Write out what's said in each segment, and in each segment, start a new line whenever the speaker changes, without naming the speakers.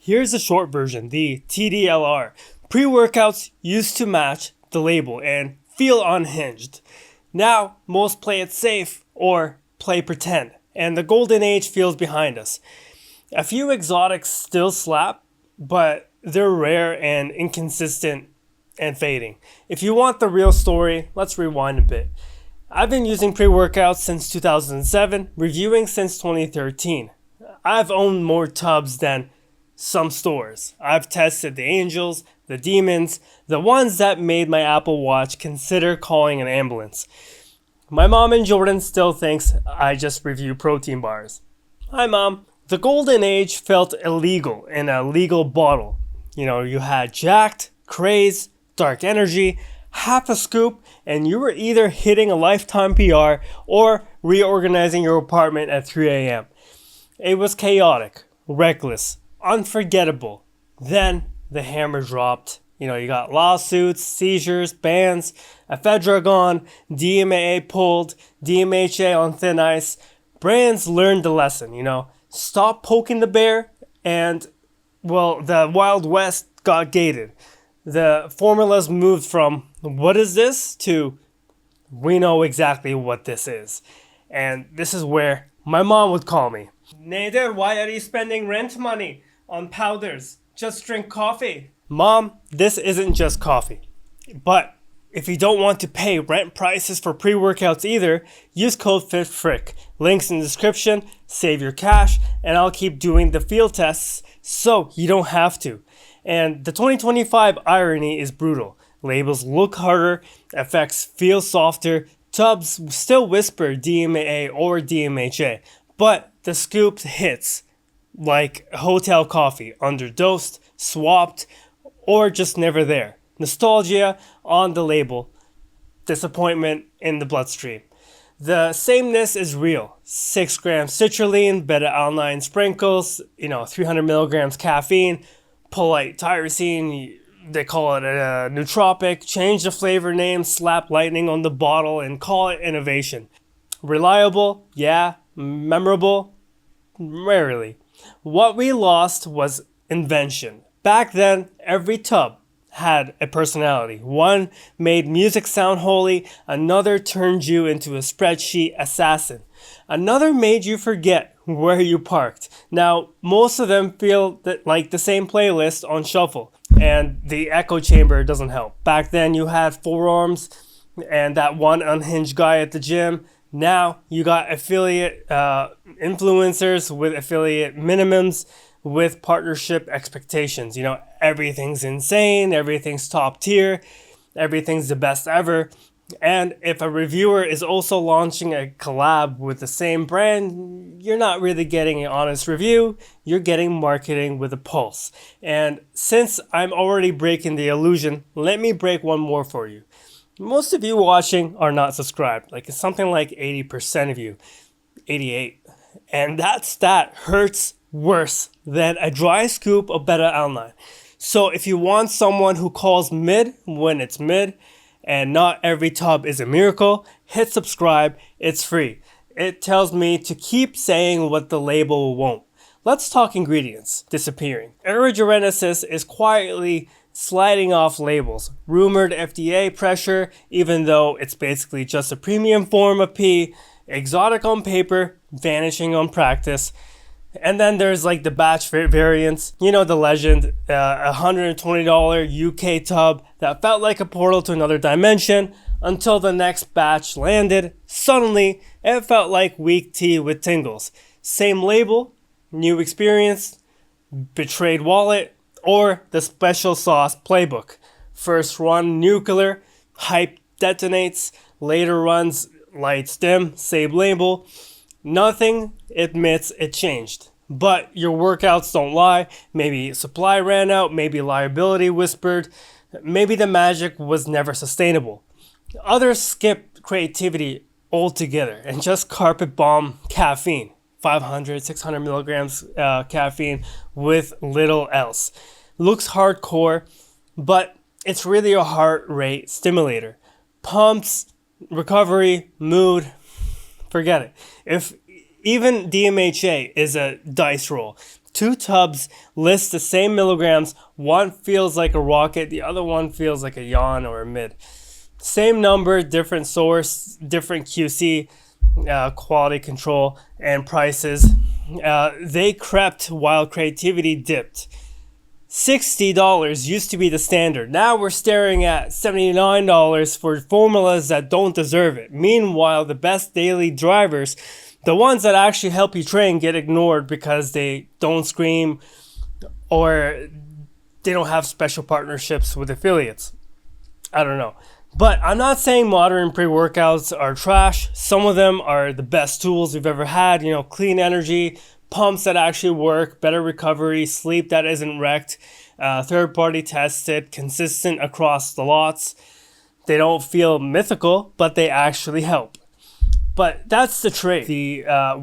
Here's a short version, the TDLR. Pre-workouts used to match the label and feel unhinged. Now, most play it safe or play pretend, and the golden age feels behind us. A few exotics still slap, but they're rare and inconsistent and fading. If you want the real story, let's rewind a bit. I've been using pre-workouts since 2007, reviewing since 2013. I've owned more tubs than some stores. I've tested the angels, the demons, the ones that made my Apple Watch consider calling an ambulance. My mom in Jordan still thinks I just review protein bars. Hi, Mom. The golden age felt illegal in a legal bottle. You had Jacked, Craze, Dark Energy, half a scoop, and you were either hitting a lifetime PR or reorganizing your apartment at 3 a.m. It was chaotic, reckless, unforgettable. Then the hammer dropped. You got lawsuits, seizures, bans, ephedra gone, DMAA pulled, DMHA on thin ice. Brands learned the lesson, Stop poking the bear, and, the Wild West got gated. The formulas moved from, what is this, to, we know exactly what this is. And this is where my mom would call me. Nader, why are you spending rent money on powders? Just drink coffee. Mom, this isn't just coffee. But if you don't want to pay rent prices for pre-workouts either, use code FITFRIC. Links in the description, save your cash, and I'll keep doing the field tests so you don't have to. And the 2025 irony is brutal. Labels look harder, effects feel softer, tubs still whisper DMAA or DMHA, but the scoop hits like hotel coffee, underdosed, swapped, or just never there. Nostalgia on the label, disappointment in the bloodstream. The sameness is real. 6 grams citrulline, beta-alanine sprinkles, 300 milligrams caffeine, polite tyrosine, they call it a nootropic, change the flavor name, slap lightning on the bottle, and call it innovation. Reliable? Yeah. Memorable? Rarely. What we lost was invention. Back then, every tub had a personality. One made music sound holy, another turned you into a spreadsheet assassin. Another made you forget where you parked. Now, most of them feel like the same playlist on shuffle, and the echo chamber doesn't help. Back then, you had forearms and that one unhinged guy at the gym. Now, you got affiliate influencers with affiliate minimums, with partnership expectations. Everything's insane, everything's top tier, everything's the best ever. And if a reviewer is also launching a collab with the same brand, you're not really getting an honest review, you're getting marketing with a pulse. And since I'm already breaking the illusion, let me break one more for you. Most of you watching are not subscribed, it's something like 80% of you, 88. And that stat hurts worse than a dry scoop of beta-alanine. So if you want someone who calls mid when it's mid, and not every tub is a miracle, hit subscribe, it's free. It tells me to keep saying what the label won't. Let's talk ingredients disappearing. Aerogenesis is quietly sliding off labels. Rumored FDA pressure, even though it's basically just a premium form of pee. Exotic on paper, vanishing on practice. And then there's the batch variants. The legend, $120 UK tub that felt like a portal to another dimension until the next batch landed. Suddenly, it felt like weak tea with tingles. Same label, new experience, betrayed wallet, or the special sauce playbook. First run nuclear, hype detonates, later runs lights dim, same label. Nothing admits it changed. But your workouts don't lie. Maybe supply ran out, maybe liability whispered, maybe the magic was never sustainable. Others skip creativity altogether and just carpet bomb caffeine. 500, 600 milligrams caffeine with little else. Looks hardcore, but it's really a heart rate stimulator. Pumps, recovery, mood, forget it. If even DMHA is a dice roll, Two tubs list the same milligrams. One feels like a rocket, the other one feels like a yawn or a mid. Same number, different source, different QC, quality control, and prices. They crept while creativity dipped. $60 used to be the standard. Now we're staring at $79 for formulas that don't deserve it. Meanwhile, the best daily drivers, the ones that actually help you train, get ignored because they don't scream or they don't have special partnerships with affiliates. I don't know. But I'm not saying modern pre-workouts are trash. Some of them are the best tools we've ever had. Clean energy, pumps that actually work, better recovery, sleep that isn't wrecked, third-party tested, consistent across the lots. They don't feel mythical, but they actually help. But that's the trade.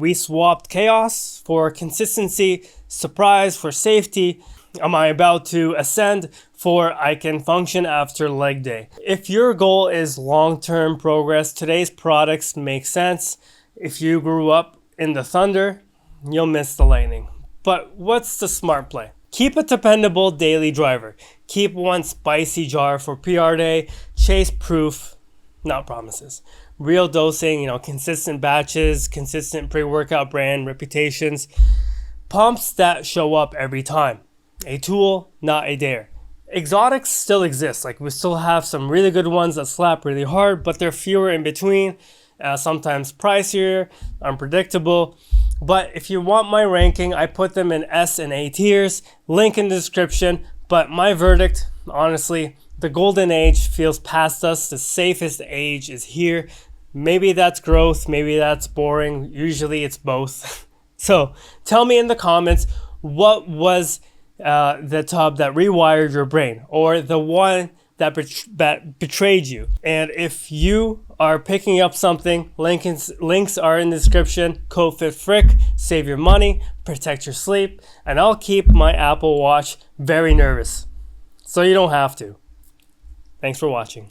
We swapped chaos for consistency, surprise for safety. Am I about to ascend for I can function after leg day? If your goal is long-term progress, today's products make sense. If you grew up in the thunder, you'll miss the lightning. But what's the smart play? Keep a dependable daily driver. Keep one spicy jar for PR day. Chase proof, not promises. Real dosing, consistent batches, consistent pre-workout brand reputations. Pumps that show up every time. A tool, not a dare. Exotics still exist. We still have some really good ones that slap really hard, but they're fewer in between, sometimes pricier, unpredictable. But if you want my ranking, I put them in S and A tiers. Link in the description. But my verdict, honestly, the golden age feels past us. The safest age is here. Maybe that's growth. Maybe that's boring. Usually it's both. So tell me in the comments, what was the tub that rewired your brain, or the one that betrayed you? And if you are picking up something, links are in the description. Code FitFrick, save your money, protect your sleep, and I'll keep my Apple Watch very nervous, so you don't have to. Thanks for watching.